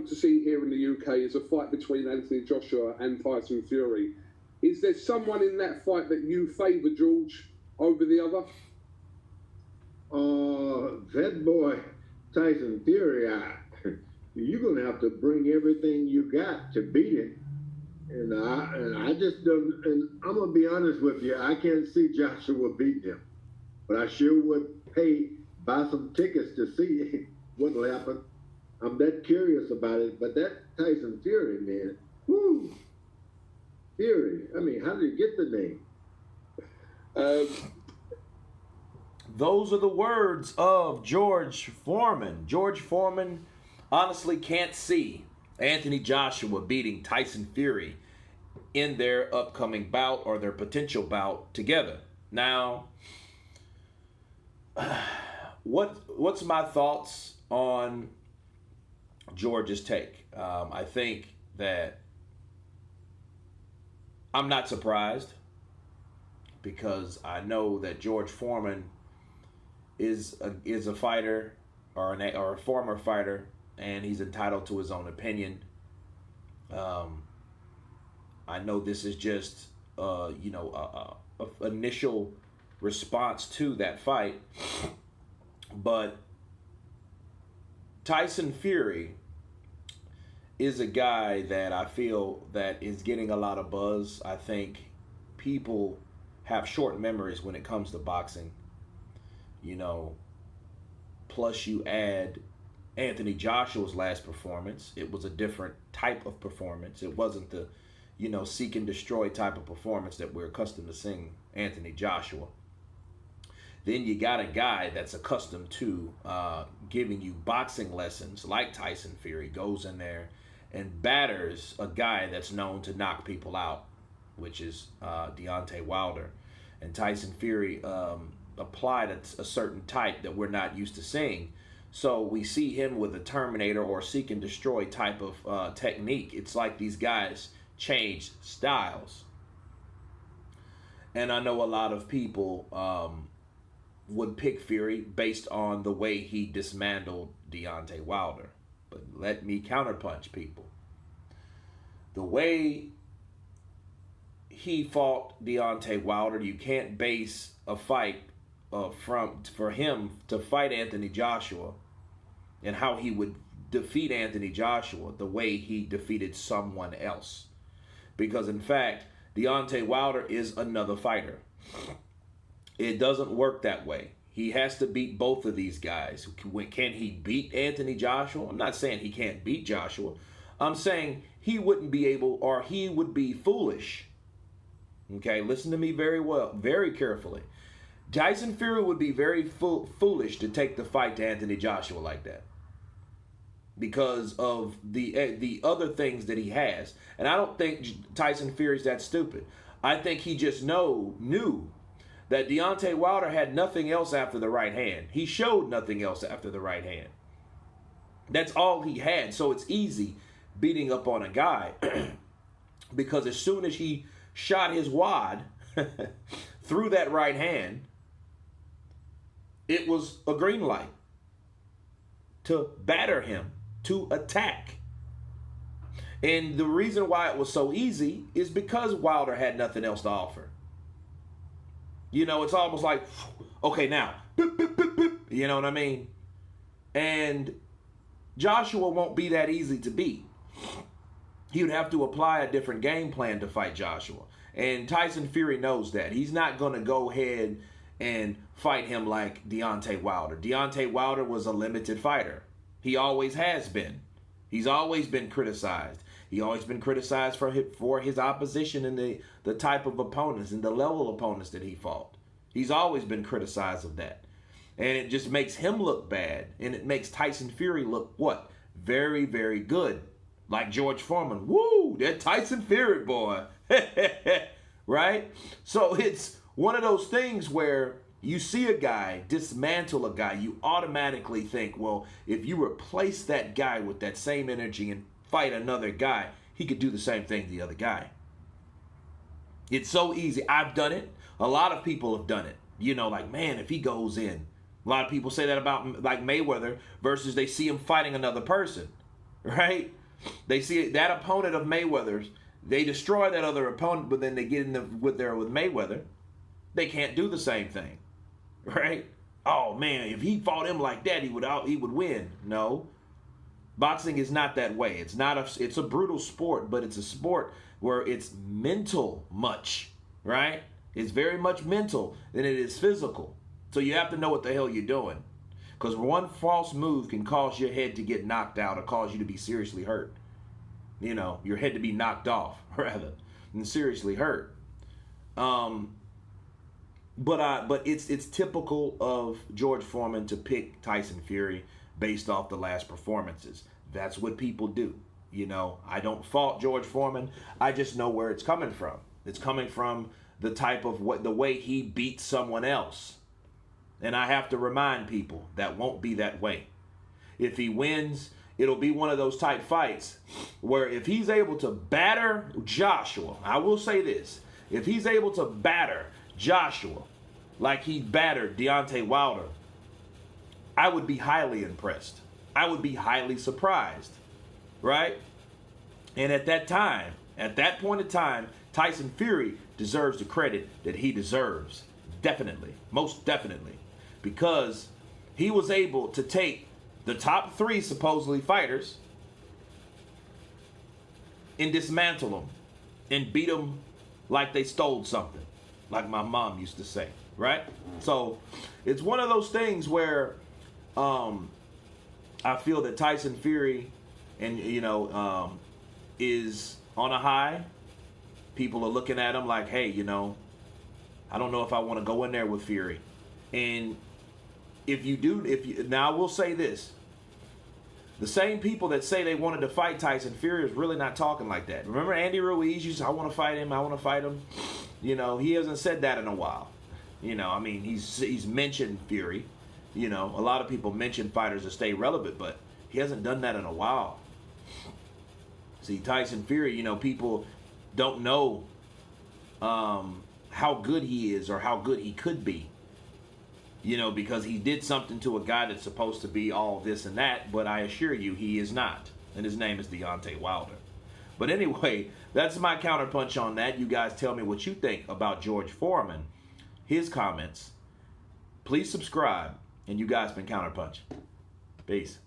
to see here in the UK is a fight between Anthony Joshua and Tyson Fury. Is there someone in that fight that you favour, George, over the other? That boy, Tyson Fury, you're going to have to bring everything you got to beat him. And I just don't, and I'm going to be honest with you, I can't see Joshua beating him. But I sure would buy some tickets to see what'll happen. I'm that curious about it. But that Tyson Fury, man, whoo, Fury. I mean, how did he get the name? Those are the words of George Foreman. George Foreman honestly can't see Anthony Joshua beating Tyson Fury in their upcoming bout or their potential bout together. Now, what's my thoughts on George's take? I think that I'm not surprised because I know that George Foreman is a fighter or a former fighter, and he's entitled to his own opinion. I know this is just a initial response to that fight, but Tyson Fury is a guy that I feel that is getting a lot of buzz. I think people have short memories when it comes to boxing. Plus you add Anthony Joshua's last performance. It was a different type of performance. It wasn't the, seek and destroy type of performance that we're accustomed to seeing Anthony Joshua. Then you got a guy that's accustomed to giving you boxing lessons like Tyson Fury, goes in there and batters a guy that's known to knock people out, which is Deontay Wilder. And Tyson Fury applied a certain type that we're not used to seeing. So we see him with a Terminator or seek and destroy type of technique. It's like these guys changed styles. And I know a lot of people would pick Fury based on the way he dismantled Deontay Wilder. But let me counterpunch people. The way he fought Deontay Wilder, you can't base a fight for him to fight Anthony Joshua and how he would defeat Anthony Joshua the way he defeated someone else. Because in fact, Deontay Wilder is another fighter. It doesn't work that way. He has to beat both of these guys. Can he beat Anthony Joshua? I'm not saying he can't beat Joshua. I'm saying he wouldn't be able, or he would be foolish. Okay, listen to me very well, very carefully. Tyson Fury would be very foolish to take the fight to Anthony Joshua like that because of the other things that he has. And I don't think Tyson Fury's that stupid. I think he just knew that Deontay Wilder had nothing else after the right hand. He showed nothing else after the right hand. That's all he had. So it's easy beating up on a guy because as soon as he shot his wad through that right hand, it was a green light to batter him, to attack. And the reason why it was so easy is because Wilder had nothing else to offer. It's almost like, okay, now, you know what I mean? And Joshua won't be that easy to beat. He would have to apply a different game plan to fight Joshua. And Tyson Fury knows that. He's not going to go ahead and fight him like Deontay Wilder. Deontay Wilder was a limited fighter. He always has been. He's always been criticized. He always been criticized for his opposition and the type of opponents and the level of opponents that he fought. He's always been criticized of that. And it just makes him look bad. And it makes Tyson Fury look what? Very, very good. Like George Foreman. Woo! That Tyson Fury boy. Right? So it's one of those things where you see a guy dismantle a guy, you automatically think, well, if you replace that guy with that same energy and fight another guy, he could do the same thing to the other guy. It's so easy. I've done it. A lot of people have done it. Like, man, if he goes in. A lot of people say that about like Mayweather versus they see him fighting another person. right? They see that opponent of Mayweather's, they destroy that other opponent, but then they get with Mayweather, they can't do the same thing, right? Oh man, if he fought him like that, he would win. No, boxing is not that way. It's a brutal sport, but it's a sport where it's mental much, right? It's very much mental than it is physical. So you have to know what the hell you're doing, because one false move can cause your head to get knocked out or cause you to be seriously hurt. You know, your head to be knocked off rather than seriously hurt. But it's typical of George Foreman to pick Tyson Fury based off the last performances. That's what people do. You know, I don't fault George Foreman. I just know where it's coming from. It's coming from the the way he beat someone else. And I have to remind people that won't be that way. If he wins, it'll be one of those type fights where if he's able to batter Joshua, I will say this, if he's able to batter Joshua like he battered Deontay Wilder, I would be highly impressed. I would be highly surprised, right? And at that point in time, Tyson Fury deserves the credit that he deserves. Definitely, most definitely. Because he was able to take the top 3 supposedly fighters and dismantle them and beat them like they stole something, like my mom used to say, right? So it's one of those things where I feel that Tyson Fury is on a high. People are looking at him like, hey, I don't know if I want to go in there with Fury. And now I will say this. The same people that say they wanted to fight Tyson Fury is really not talking like that. Remember Andy Ruiz used to say, I want to fight him. He hasn't said that in a while. He's mentioned Fury. A lot of people mention fighters to stay relevant, but he hasn't done that in a while. See, Tyson Fury, people don't know how good he is or how good he could be. Because he did something to a guy that's supposed to be all this and that, but I assure you he is not. And his name is Deontay Wilder. But anyway, that's my counterpunch on that. You guys tell me what you think about George Foreman, his comments. Please subscribe, and you guys been Counterpunch. Peace.